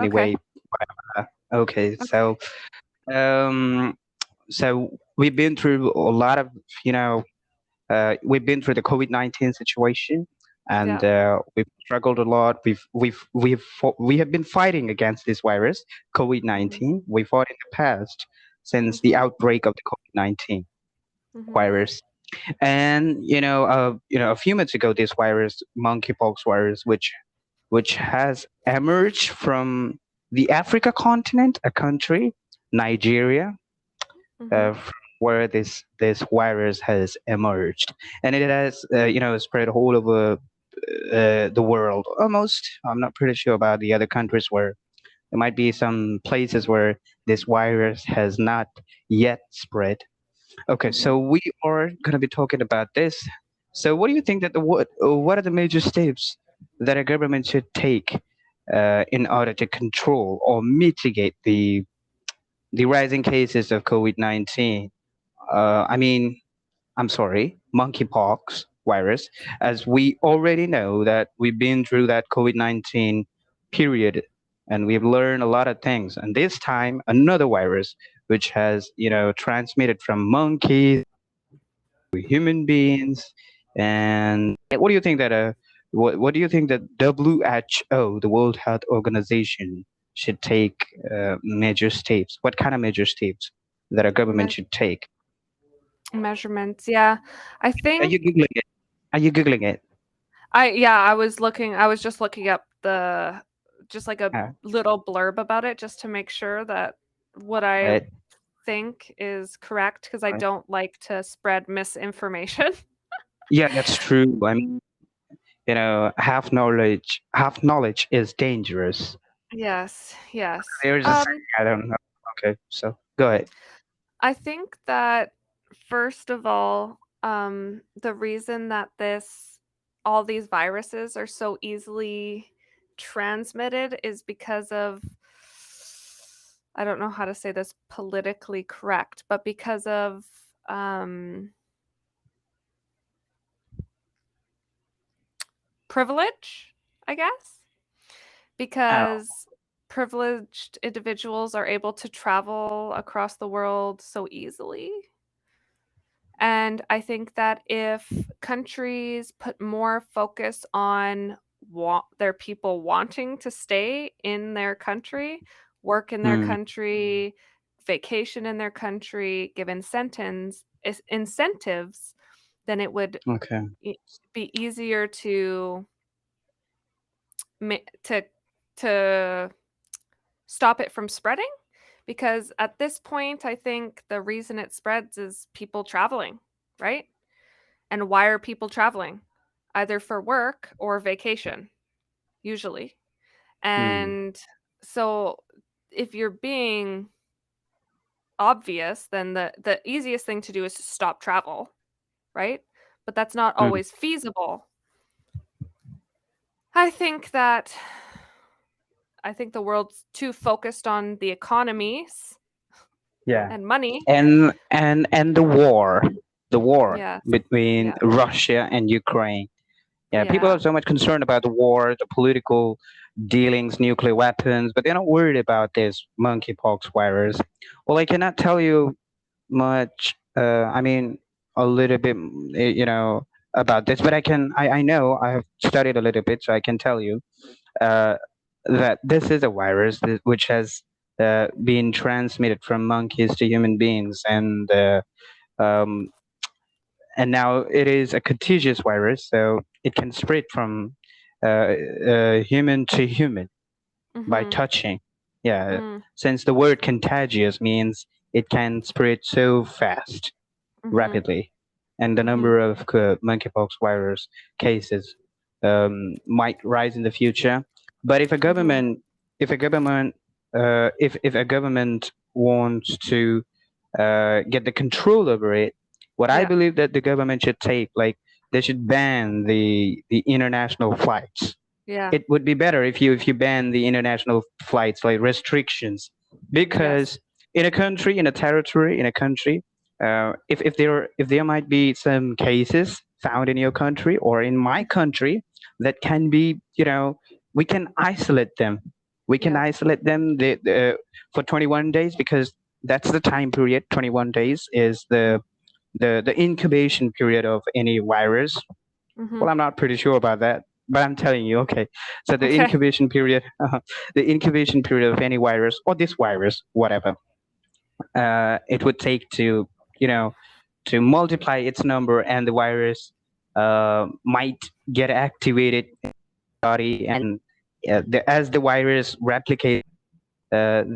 Okay. Anyway, okay, Okay. um, so we've been through a lot of, you know, we've been through the COVID-19 situation, and Yeah. we've struggled a lot. We have been fighting against this virus, Mhm. COVID-19. We fought in the past since the Mhm. outbreak of the COVID-19 Mhm. virus. And a few months ago, this virus, monkeypox virus, which has emerged from the Africa continent, a country, Nigeria, Mhm. from where this virus has emerged, and it has spread all over the world. Almost, I'm not pretty sure about the other countries where there might be some places where this virus has not yet spread. Okay, Mhm. so we are going to be talking about this. So, what do you think that what are the major steps that a government should take in order to control or mitigate the rising cases of COVID-19? I mean, I'm sorry, monkeypox virus, as we already know that we've been through that COVID-19 period and we've learned a lot of things. And this time, another virus, which has, transmitted from monkeys to human beings. And what do you think that what do you think that WHO, the World Health Organization, should take major steps? What kind of major steps that a government Me- should take? Measurements. Yeah. I Are you think googling it? Are you googling it? I was just looking up the just like a Uh, little blurb about it just to make sure that what I right, think is correct because I right. don't like to spread misinformation. Yeah, that's true. I mean, half knowledge is dangerous. Yes, yes. There's a saying, I don't know. Okay, so go ahead. I think that first of all, the reason that this all these viruses are so easily transmitted is because of I don't know how to say this politically correct, but because of um, privilege, I guess, Oh, because privileged individuals are able to travel across the world so easily. And I think that if countries put more focus on their people wanting to stay in their country, work in their hmm, country, vacation in their country, give incentives, then it would okay. e- be easier to ma- to to stop it from spreading. Because at this point, I think the reason it spreads is people traveling, right? And why are people traveling? Either for work or vacation, usually. Hmm, And so if you're being obvious, then the easiest thing to do is to stop travel, right? But that's not hmm, always feasible. I think that I think the world's too focused on the economies yeah. and money. And the war Yes. between Yeah. Russia and Ukraine. Yeah, people are Yeah. so much concerned about the war, the political dealings, nuclear weapons, but they're not worried about this monkeypox virus. Well, I cannot tell you much. I mean, a little bit, about this, but I know I have studied a little bit, so I can tell you uh, that this is a virus which has been transmitted from monkeys to human beings, um, and now it is a contagious virus, so it can spread from human to human by Mhm. touching. Yeah, Mm. since the word contagious means it can spread so fast, Mhm. rapidly, and the Mhm. number of monkeypox virus cases might rise in the future. But Mhm. if a government, if a government wants to get the control over it, what I Yeah. believe that the government should take, like, they should ban the international flights. Yeah. It would be better if you ban the international flights, like restrictions, Yes. because in a country, in a territory, in a country, if there might be some cases found in your country or in my country that can be, we can isolate them We can Yeah. isolate them for 21 days because that's the time period. 21 days is the incubation period of any virus. Mhm. Well, I'm not pretty sure about that, but I'm telling you, okay. So the Okay. incubation period, the incubation period of any virus or this virus, whatever, it would take to, you know, to multiply its number, and the virus might get activated in the body, and as the virus replicates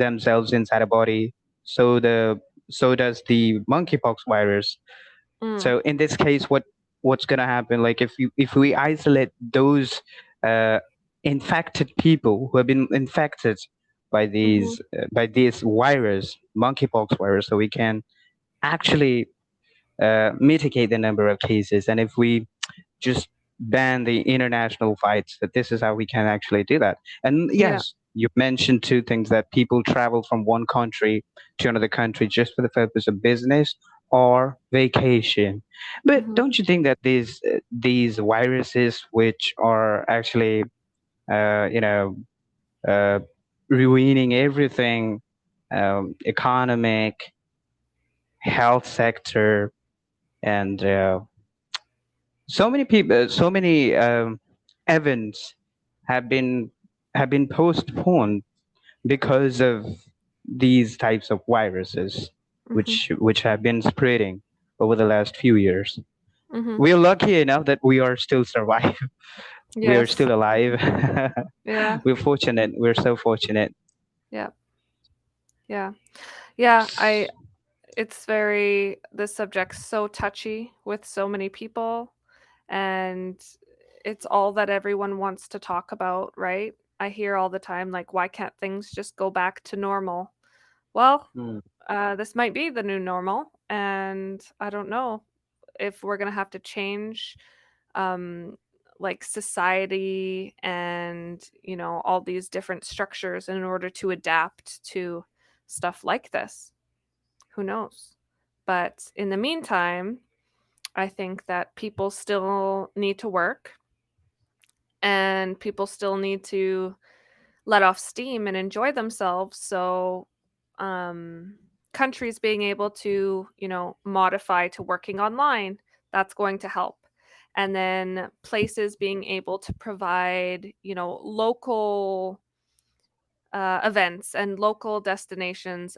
themselves inside a body, so the so does the monkeypox virus. Mm. So in this case, what's gonna happen? Like if we isolate those uh, infected people who have been infected Mhm. by this virus, monkeypox virus, so we can actually mitigate the number of cases. And if we just ban the international flights, that this is how we can actually do that. And Yeah. yes, you mentioned two things: that people travel from one country to another country just for the purpose of business or vacation. But Mhm. don't you think that these viruses, which are actually uh, you know uh, ruining everything, economic, health sector, and so many people, so many events have been have been postponed because of these types of viruses, Mhm. which have been spreading over the last few years. Mhm. We're lucky enough that we are still survive. We are Yes. still alive. Yeah. We're fortunate. We're so fortunate. Yeah. Yeah. Yeah, I it's very this subject's so touchy with so many people, and it's all that everyone wants to talk about, right? I hear all the time, like, "Why can't things just go back to normal?" Well, Mm. this might be the new normal, and I don't know if we're gonna have to change, um, like, society and, all these different structures in order to adapt to stuff like this. Who knows? But in the meantime, I think that people still need to work and people still need to let off steam and enjoy themselves. So, um, countries being able to, modify to working online, that's going to help. And then places being able to provide, local events and local destinations